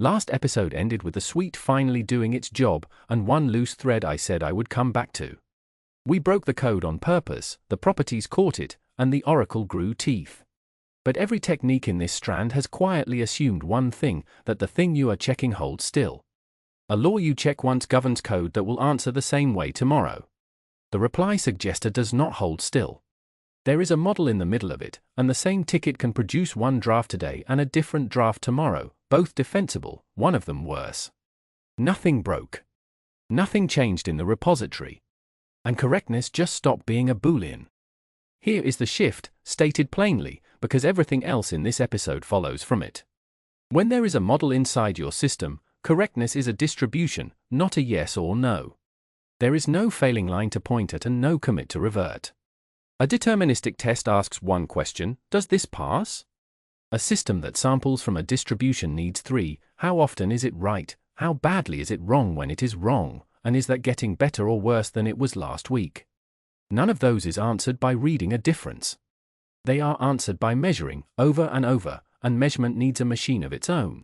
Last episode ended with the suite finally doing its job and one loose thread I said I would come back to. We broke the code on purpose, the properties caught it, and the oracle grew teeth. But every technique in this strand has quietly assumed one thing, that the thing you are checking holds still. A law you check once governs code that will answer the same way tomorrow. The reply suggester does not hold still. There is a model in the middle of it, and the same ticket can produce one draft today and a different draft tomorrow, both defensible, one of them worse. Nothing broke. Nothing changed in the repository. And correctness just stopped being a boolean. Here is the shift, stated plainly, because everything else in this episode follows from it. When there is a model inside your system, correctness is a distribution, not a yes or no. There is no failing line to point at and no commit to revert. A deterministic test asks one question: does this pass? A system that samples from a distribution needs 3: how often is it right, how badly is it wrong when it is wrong, and is that getting better or worse than it was last week? None of those is answered by reading a difference. They are answered by measuring, over and over, and measurement needs a machine of its own.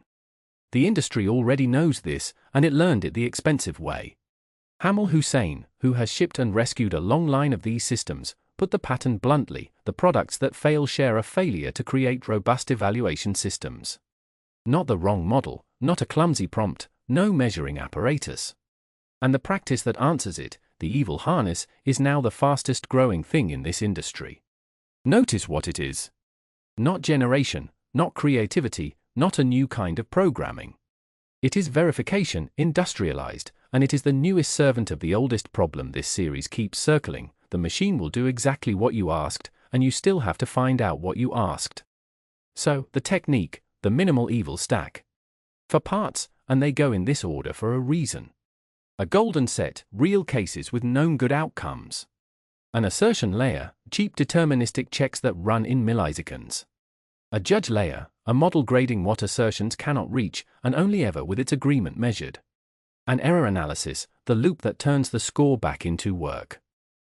The industry already knows this, and it learned it the expensive way. Hamel Hussein, who has shipped and rescued a long line of these systems, put the pattern bluntly: the products that fail share a failure to create robust evaluation systems. Not the wrong model, not a clumsy prompt, no measuring apparatus. And the practice that answers it, the EVAL harness, is now the fastest growing thing in this industry. Notice what it is. Not generation, not creativity, not a new kind of programming. It is verification, industrialized, and it is the newest servant of the oldest problem this series keeps circling: the machine will do exactly what you asked, and you still have to find out what you asked. So, the technique, the minimal EVAL stack. For parts, and they go in this order for a reason. A golden set, real cases with known good outcomes. An assertion layer, cheap deterministic checks that run in milliseconds. A judge layer, a model grading what assertions cannot reach, and only ever with its agreement measured. An error analysis, the loop that turns the score back into work.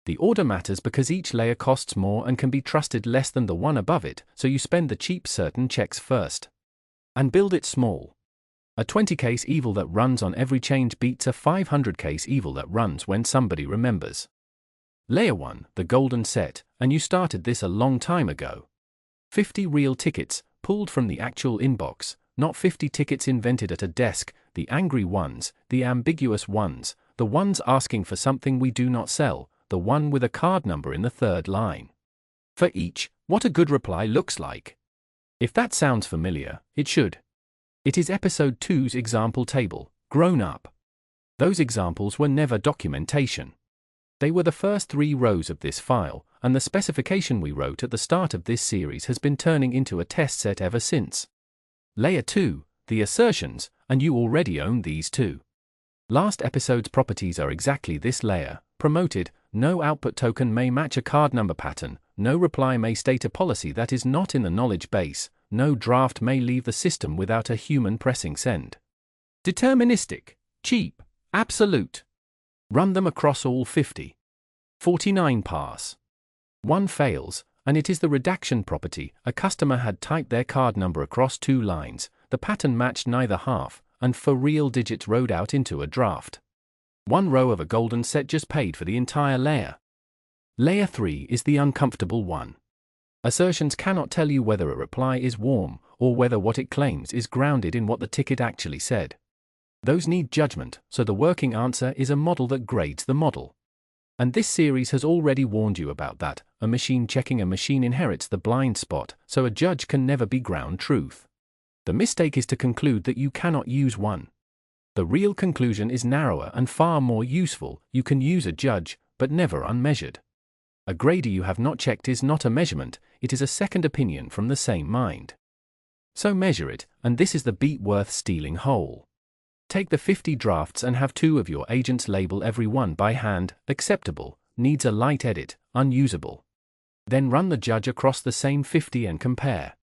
The order matters because each layer costs more and can be trusted less than the one above it, so you spend the cheap certain checks first. And build it small. A 20-case EVAL that runs on every change beats a 500-case EVAL that runs when somebody remembers. Layer 1, the golden set, and you started this a long time ago. 50 real tickets, pulled from the actual inbox, not 50 tickets invented at a desk, the angry ones, the ambiguous ones, the ones asking for something we do not sell, the one with a card number in the third line. For each, what a good reply looks like. If that sounds familiar, it should. It is episode 2's example table, grown up. Those examples were never documentation. They were the first 3 rows of this file, and the specification we wrote at the start of this series has been turning into a test set ever since. Layer 2, the assertions, and you already own these too. Last episode's properties are exactly this layer: promoted, no output token may match a card number pattern, no reply may state a policy that is not in the knowledge base, no draft may leave the system without a human pressing send. Deterministic, cheap, absolute. Run them across all 50. 49 pass. 1 fails, and it is the redaction property: a customer had typed their card number across 2 lines, the pattern matched neither half, and for real digits wrote out into a draft. 1 row of a golden set just paid for the entire layer. Layer 3 is the uncomfortable one. Assertions cannot tell you whether a reply is warm, or whether what it claims is grounded in what the ticket actually said. Those need judgment, so the working answer is a model that grades the model. And this series has already warned you about that: a machine checking a machine inherits the blind spot, so a judge can never be ground truth. The mistake is to conclude that you cannot use one. The real conclusion is narrower and far more useful: you can use a judge, but never unmeasured. A grader you have not checked is not a measurement, it is a second opinion from the same mind. So measure it, and this is the beat worth stealing whole. Take the 50 drafts and have 2 of your agents label every one by hand: acceptable, needs a light edit, unusable. Then run the judge across the same 50 and compare.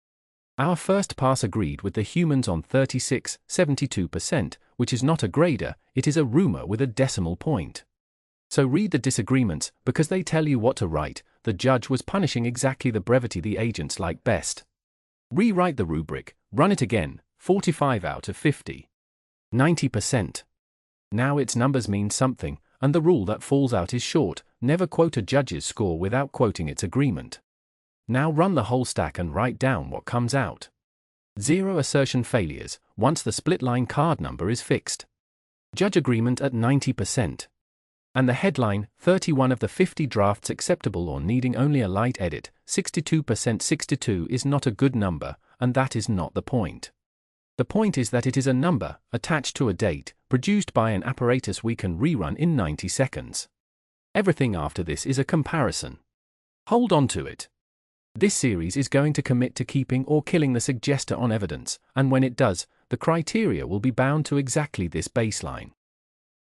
Our first pass agreed with the humans on 36.72%, which is not a grader, it is a rumor with a decimal point. So read the disagreements, because they tell you what to write. The judge was punishing exactly the brevity the agents like best. Rewrite the rubric, run it again, 45 out of 50. 90%. Now its numbers mean something, and the rule that falls out is short: never quote a judge's score without quoting its agreement. Now run the whole stack and write down what comes out. 0 assertion failures, once the split line card number is fixed. Judge agreement at 90%. And the headline, 31 of the 50 drafts acceptable or needing only a light edit, 62%. 62 is not a good number, and that is not the point. The point is that it is a number, attached to a date, produced by an apparatus we can rerun in 90 seconds. Everything after this is a comparison. Hold on to it. This series is going to commit to keeping or killing the suggester on evidence, and when it does, the criteria will be bound to exactly this baseline.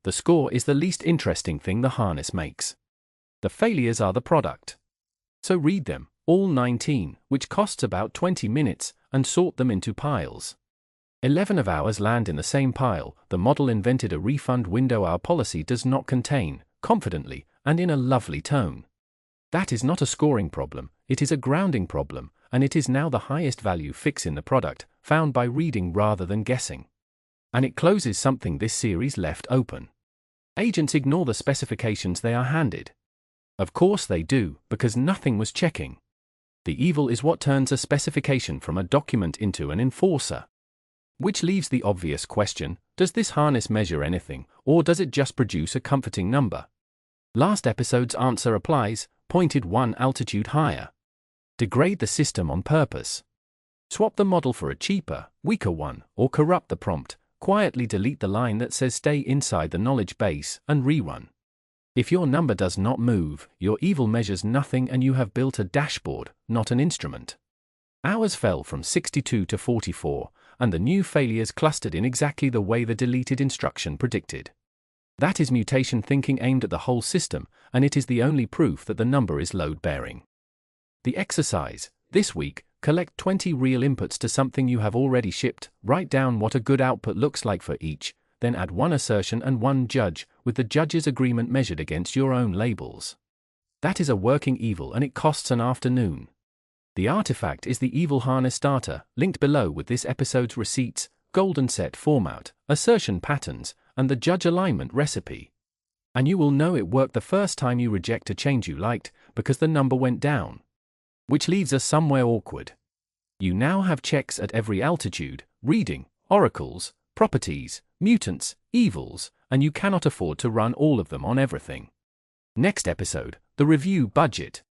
The score is the least interesting thing the harness makes. The failures are the product. So read them, all 19, which costs about 20 minutes, and sort them into piles. 11 of ours land in the same pile. The model invented a refund window our policy does not contain, confidently, and in a lovely tone. That is not a scoring problem, it is a grounding problem, and it is now the highest value fix in the product, found by reading rather than guessing. And it closes something this series left open. Agents ignore the specifications they are handed. Of course they do, because nothing was checking. The EVAL is what turns a specification from a document into an enforcer. Which leaves the obvious question: does this harness measure anything, or does it just produce a comforting number? Last episode's answer applies: pointed one altitude higher. Degrade the system on purpose. Swap the model for a cheaper, weaker one, or corrupt the prompt. Quietly delete the line that says stay inside the knowledge base, and rerun. If your number does not move, your EVAL measures nothing and you have built a dashboard, not an instrument. Ours fell from 62 to 44, and the new failures clustered in exactly the way the deleted instruction predicted. That is mutation thinking aimed at the whole system, and it is the only proof that the number is load-bearing. The exercise, this week: collect 20 real inputs to something you have already shipped, write down what a good output looks like for each, then add one assertion and one judge, with the judge's agreement measured against your own labels. That is a working EVAL, and it costs an afternoon. The artifact is the EVAL harness starter, linked below with this episode's receipts, golden set format, assertion patterns, and the judge alignment recipe. And you will know it worked the first time you reject a change you liked, because the number went down. Which leaves us somewhere awkward. You now have checks at every altitude, reading, oracles, properties, mutants, evals, and you cannot afford to run all of them on everything. Next episode, the review budget.